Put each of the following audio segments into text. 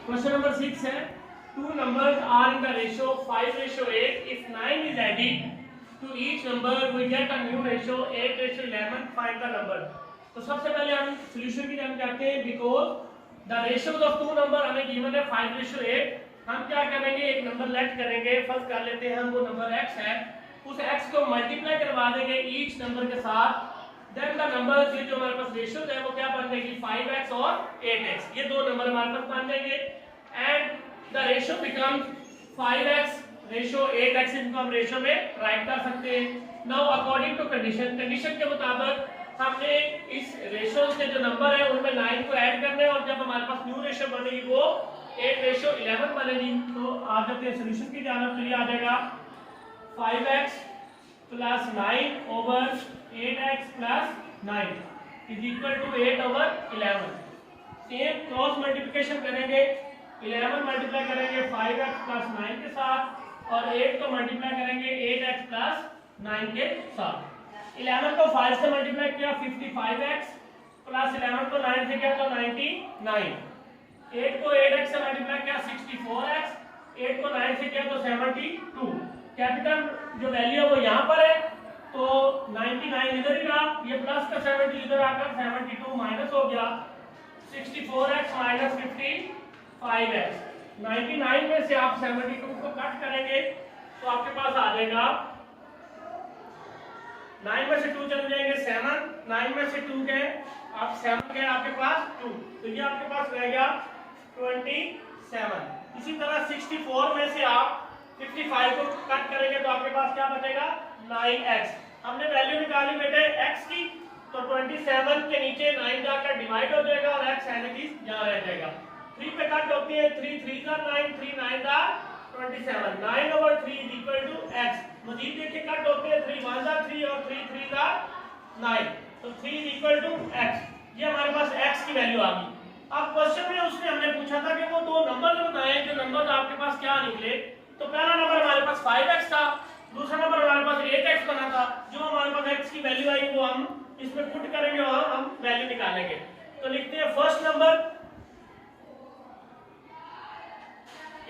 Question number 6 है, two numbers are in the ratio 5:8. If 9 is added to each number, we get a new ratio 8:11. Find the number. तो सबसे पहले हम solution की तरफ जाते हैं, because the ratios of two number हमें गिवन है 5:8. हम क्या करेंगे, एक नंबर लेट करेंगे, फर्स्ट कर लेते हैं हम, वो नंबर x है, उस x को मल्टीप्लाई करवा देंगे ईच नंबर के साथ. देन द नंबर ये जो हमारे पास रेशियोज है वो क्या बन जाएगी, 5x और 8x. ये दो नंबर हमारे पास बन जाएंगे and the ratio becomes 5x ratio 8x. इनको हम रेशियो में राइट कर सकते हैं. नाउ अकॉर्डिंग टू कंडीशन के मुताबिक हमने इस रेशियो के जो नंबर है उनमें 9 को ऐड करना है और जब हमारे पास न्यू रेशियो बनेगी वो 8:11 बनेगी. तो आ जाते हैं सोल्यूशन की जानब. तो ये आ जाएगा 5x plus 9 over 8x plus 9 is equal to 8/11. Same cross multiplication करेंगे, 11 मल्टीप्लाई करेंगे 5x प्लस 9 के साथ और 8 को मल्टीप्लाई करेंगे 8x प्लस 9 के साथ. 11 को 5 से मल्टीप्लाई किया 55x प्लस 11 को 9 से किया तो 99. 8 को 8x से मल्टीप्लाई किया 64x, 8 को 9 से किया तो 72. कैपिटल जो वैल्यू है वो यहाँ पर है तो 99 इधर ही रहा, ये प्लस का 70 इधर आकर 72 माइनस हो गया. 64x minus 55x. 99 में से आप 72 को कट करेंगे तो आपके पास आ जाएगा 9 में से 2 चले जाएंगे 7, 9 में से 2 गए आप 7 गए आपके पास 2, तो ये आपके पास रह गया 27. इसी तरह 64 में से आप 55 को कट करेंगे तो आपके पास क्या बचेगा 9x. हमने वैल्यू निकाली बेटे x की, तो 27 के नीचे 9 जाकर डिवाइड हो जाएगा और x एज इट इज यहाँ रह जाएगा. 3 पे कट होती है, 3 3 का 9, 3 9 का 27. 9/3 इज इक्वल टू x. मजीद देखिए कट होते हैं, 3 1 का 3 और 3 3 का 9, तो 3 इज इक्वल टू x. ये हमारे पास x की वैल्यू आ गई. अब क्वेश्चन में उसने हमने पूछा था कि वो दो नंबर बताएं, जो नंबर आपके पास क्या निकले. तो पहला नंबर हमारे पास 5x था, दूसरा नंबर हमारे पास 8x बना था. जो हमारे पास x की वैल्यू आई वो हम इसमें पुट करेंगे और हम वैल्यू निकालेंगे. तो लिखते हैं first number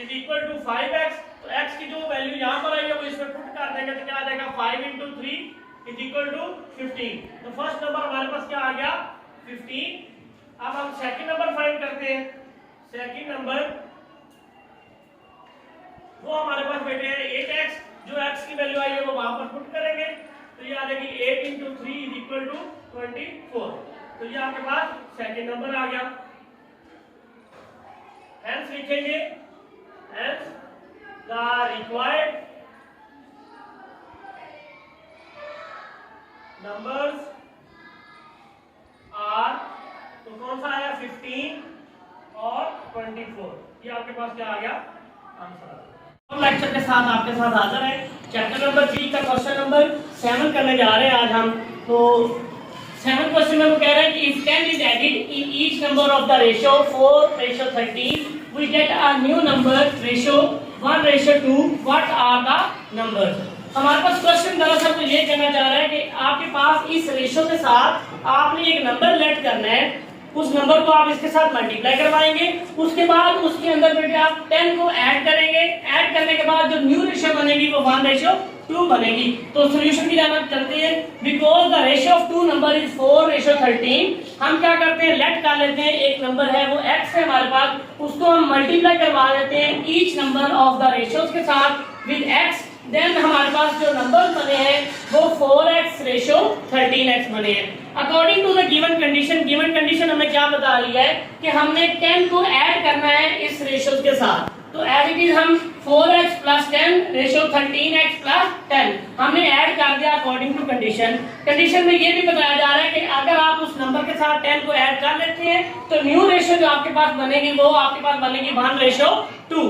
is equal to 5x. तो x की जो वैल्यू यहाँ पर आई है वो इसमें पुट कर देंगे तो क्या आ जाएगा 5 × 3 इज इक्वल टू 15. तो फर्स्ट नंबर हमारे पास क्या आ गया 15. अब हम सेकंड नंबर फाइंड करते हैं. सेकंड नंबर वो हमारे पास बैठे हैं 8x. जो x की वैल्यू आई है वो वहां पर पुट करेंगे तो ये आ जाएगी 8 × 3 इज इक्वल टू 24. तो ये आपके पास सेकंड नंबर आ गया. हेंस लिखेंगे hence the required numbers are, तो कौन सा आया 15 और 24. ये आपके पास क्या आ गया आंसर. लेक्चर के साथ आपके साथ हाजिर है. चैप्टर नंबर 3 का क्वेश्चन नंबर 7 करने जा रहे हैं आज हम. तो 7 क्वेश्चन में वो कह रहे हैं कि if 10 is added in each number of the ratio 4:13 we get a new number ratio 1:2. What are the numbers. हमारे पास क्वेश्चन दरअसल तो ये कहना चाह रहा है कि आपके पास इस रेशियो के साथ आपने एक नंबर लेट करना है. उस नंबर को आप इसके साथ मल्टीप्लाई करवाएंगे, उसके बाद उसके अंदर बेटे आप 10 को ऐड करेंगे. ऐड करने के बाद जो न्यू रेशियो बनेगी वो 1:2 बनेगी. तो सॉल्यूशन की जानब चलते हैं. Because the ratio of two number is 4:13. हम क्या करते हैं लेट कर लेते हैं. एक नंबर है वो x है हमारे पास, उसको हम मल्टीप्लाई करवा देते हैं each number of the ratios के साथ विद x. देन हमारे पास जो नंबर बने हैं वो 4:13 बने हैं. According to the given condition हमें क्या बता रही है कि हमने 10 को ऐड करना है इस रेशियोज के साथ. तो एज इट इज हम 4x plus 10 ratio 13x plus 10 हमने ऐड कर दिया अकॉर्डिंग टू कंडीशन में ये भी बताया जा रहा है कि अगर आप उस नंबर के साथ 10 को ऐड कर लेते हैं तो न्यू रेशियो जो आपके पास बनेगी वो आपके पास बनेगी 1:2.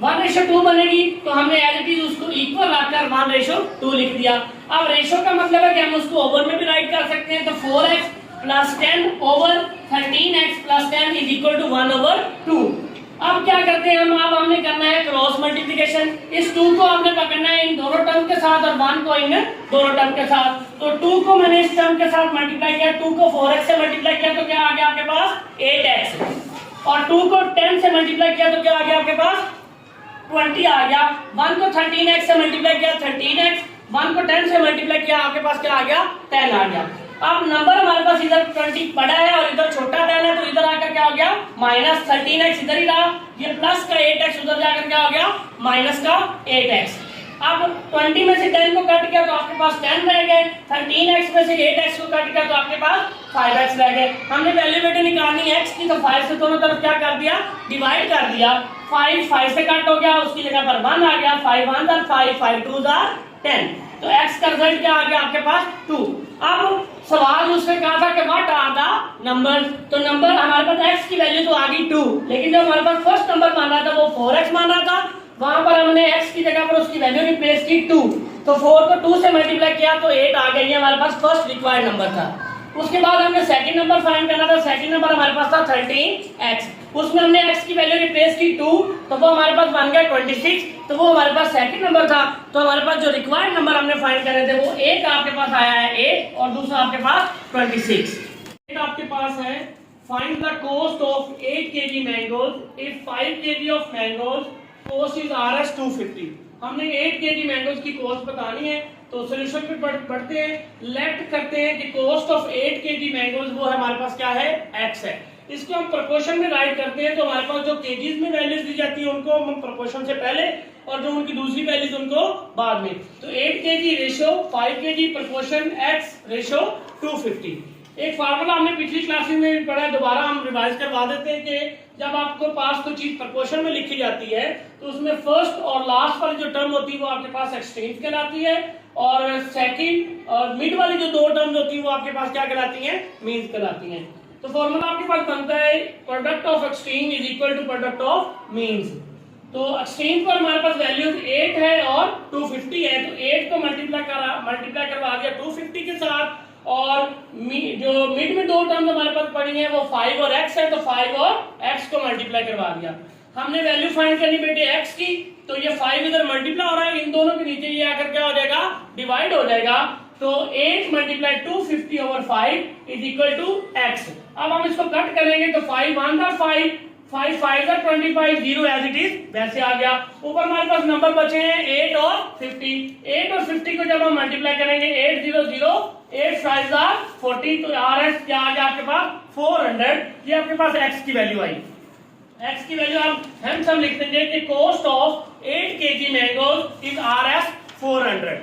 1:2 बनेगी तो हमने एज इट इज उसको इक्वल रखकर 1:2 लिख दिया. अब रेशियो का मतलब है कि हम उसको ओवर में भी राइट कर सकते हैं. तो 4x plus 10 over 13x plus 10 is equal to 1/2. अब क्या करते हैं हम, अब हमने करना है क्रॉस मल्टीप्लिकेशन. इस 2 को हमने पकड़ना है इन दोनों टर्म के साथ और 1 को इन दोनों टर्म के साथ. तो 2 को मैंने इस टर्म के साथ मल्टीप्लाई किया, 2 को 4x से मल्टीप्लाई किया तो क्या आ गया आपके पास 8x. और 2 को 10 से मल्टीप्लाई किया तो क्या आ गया आपके पास 20 आ गया। 1 को 13x से मल्टीप्लाई किया 13x, 1 को 10 से मल्टीप्लाई किया आपके पास क्या आ गया 10 आ गया। अब नंबर हमारे पास इधर 20 बड़ा है और इधर छोटा 10 है, तो इधर आकर क्या हो गया माइनस 13x इधर ही रहा, ये प्लस का 8x उधर जाकर क्या हो गया माइनस का 8x। अब 20 में से 10 को कट किया तो आपके पास 10 रह गए, 13x में से 8x को कट किया तो आपके पास 5x रह गए। हमने वैल्यू बेटे निकालनी है x की, तो 5 से दोनों तरफ क्या कर दिया डिवाइड कर दिया। 5 से कट हो गया, उसकी जगह पर 1 आ गया, 5 1 are 5, 5 2 are 10, तो x का रिजल्ट क्या आ गया आपके पास 2। अब सवाल उसने कहा था कि व्हाट आर द नंबर, तो नंबर हमारे पास x की वैल्यू तो आ गई 2, लेकिन जो हमारे पास फर्स्ट नंबर मान रहा था वो 4x मान रहा था, वहां पर हमने x की जगह पर उसकी वैल्यू रिप्लेस की 2, तो 4 को 2 से मल्टीप्लाई किया तो 8 आ गई, हमारे पास फर्स्ट रिक्वायर्ड नंबर था। उसके बाद हमने सेकंड नंबर फाइंड करना था, सेकंड नंबर हमारे पास था 13x, उसमें हमने x की वैल्यू रिप्लेस की 2, तो वो हमारे पास बन गया 26, तो वो हमारे पास सेकंड नंबर था। तो हमारे पास जो रिक्वायर्ड नंबर हमने फाइंड करने थे वो एक आपके पास आया है 8 और दूसरा आपके पास 26। एक आपके पास है find the cost of 8 kg mangoes if 5 kg of mangoes cost is Rs 250। हमने 8 kg मैंगोज की कॉस्ट बतानी है, तो सॉल्यूशन पे बढ़ते हैं, लेफ्ट करते हैं कि कॉस्ट ऑफ 8 kg मैंगोज वो है हमारे पास क्या है x है। इसको हम प्रोपोर्शन में राइट करते हैं, तो हमारे पास जो केजीज में वैल्यूज दी जाती है उनको हम प्रोपोर्शन से पहले और जो उनकी दूसरी वैल्यूज उनको बाद में, तो 8 kg ratio 5 kg proportion x ratio 250। एक फार्मूला हमने पिछली क्लासेस में भी पढ़ा है, दोबारा हम रिवाइज करवा देते हैं कि जब आपको पास कोई चीज प्रोपोर्शन में लिखी जाती है तो उसमें फर्स्ट और लास्ट वाली जो टर्म होती है वो आपके पास एक्सचेंज कहलाती है, और सेकंड और मिड वाली जो दो टर्म्स होती है वो आपके पास क्या कहलाती हैं मीन्स कहलाती हैं। तो फॉर्मूला आपके पास बनता है product of exchange is equal to product of means. तो एक्सचेंज पर हमारे पास वैल्यू 8 है और 250 है, तो 8 को मल्टीप्लाई करवा दिया 250 के साथ, और जो मिड में दो टर्म हमारे पास पड़ी है वो 5 और x है, तो 5 और x को मल्टीप्लाई करवा दिया। हमने वैल्यू फाइंड करनी बेटे x की, तो ये 5 इधर मल्टीप्लाई हो रहा है, इन दोनों के नीचे ये आकर क्या हो जाएगा डिवाइड हो जाएगा, तो 8 multiply 250 over 5 is equal to x। अब हम इसको कट करेंगे तो 5 1 are 5, 5 5 are 25, 0 as it is वैसे आ गया। ऊपर हमारे पास नंबर बचे हैं 8 और 50, 8 और 50 को जब हम मल्टीप्लाई करेंगे 8 0 0, 8 5 are 40, तो RS क्या आ गया आपके पास 400, ये आपके पास x की वैल्यू आई। x की वैल्यू हम लिख देंगे कि cost of 8 kg mangoes is Rs 400।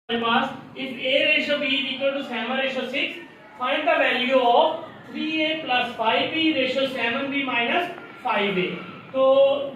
हमारे पास if a ratio b is equal to 7 ratio 6, find the value of 3a plus 5b ratio 7b minus 5a। तो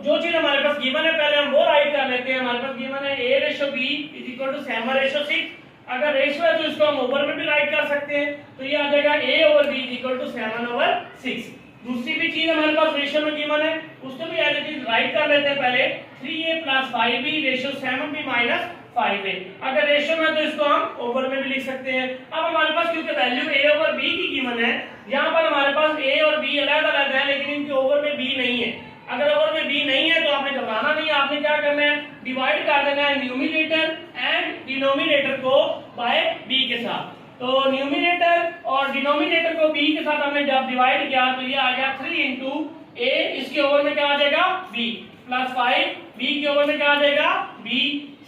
जो चीज हमारे पास गिवन है पहले हम वो राइट कर लेते हैं। हमारे पास गिवन है a ratio b is equal to 7 ratio 6, अगर रेशियो है तो इसको हम ओवर में भी राइट कर सकते हैं, तो ये आ जाएगा a over b is equal to 7 over 6। दूसरी भी चीज हमारे पास रेशियो में गिवन है, उसको भी एज इट इज राइट कर लेते हैं पहले 3a plus 5b ratio 7b minus 5a। अगर रेशियो में तो इसको हम ओवर में भी लिख सकते हैं। अब हमारे पास क्योंकि वैल्यू a over b की गिवन है, यहाँ पर हमारे पास a और b अलग-अलग है, लेकिन इनके ओवर में b नहीं है। अगर ओवर में b नहीं है तो आपने घबराना नहीं है, आपने क्या करना है डिवाइड कर देना है न्यूमिनेटर एंड डिनोमिनेटर को बाय b के साथ। तो न्यूमिनेटर और डिनोमिनेटर को b के साथ हमने जब डिवाइड किया तो ये आ गया 3 into a, इसके ओवर में क्या आ जाएगा b प्लस 5, b के ओवर में क्या आ जाएगा b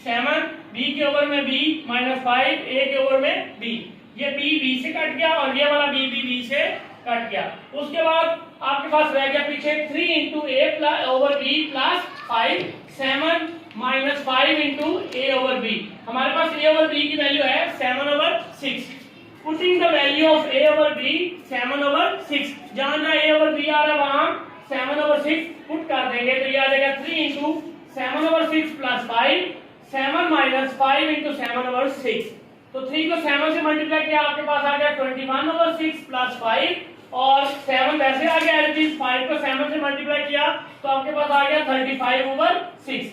7, b के ओवर में b माइनस 5, a के ओवर में b, ये b से कट गया और ये वाला b से कट गया। उसके बाद आपके पास रह गया पीछे 3 into a plus over b plus 5, 7 minus 5 into a over b। हमारे पास a over b की वैल्यू है 7 over 6। Putting the value of a over b 7 over 6, जहां जहां a over b आ रहा है वहां 7 over 6 पुट कर देंगे, तो ये आ जाएगा 3 into 7 over 6 plus 5, 7 minus 5 into 7 over 6। तो 3 को 7 से मल्टीप्लाई किया आपके पास आ गया 21 over 6 प्लस 5, और 7 वैसे आ गया एज 5 को 7 से मल्टीप्लाई किया तो आपके पास आ गया 35 over 6।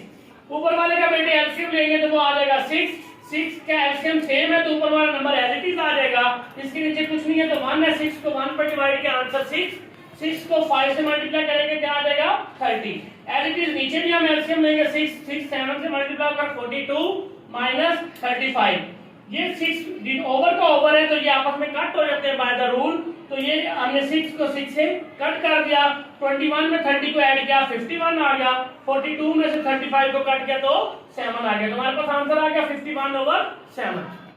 ऊपर वाले का बेटे एलसीएम लेंगे तो वो आ जाएगा 6, 6 का एलसीएम सेम है तो ऊपर वाला नंबर एज इट इज आ जाएगा, इसके नीचे कुछ नहीं है तो 1 है, 6 को 1 पर डिवाइड किया आंसर 6, 6 को 5 से मल्टीप्लाई करेंगे क्या आ जाएगा 30। एज इट इज नीचे भी हम एलसीएम लेंगे 6, 6 7 से मल्टीप्लाई कर 42 माइनस 35, ये 6 ओवर का ओवर है तो ये आपस में कट हो जाते हैं बाय द रूल, तो ये हमने 6 को 6 से कट कर दिया, 21 में 30 को ऐड किया 51 आ गया, 42 में से 35 को कट किया तो 7 आ गया। तुम्हारे पास आंसर आ गया 51/7।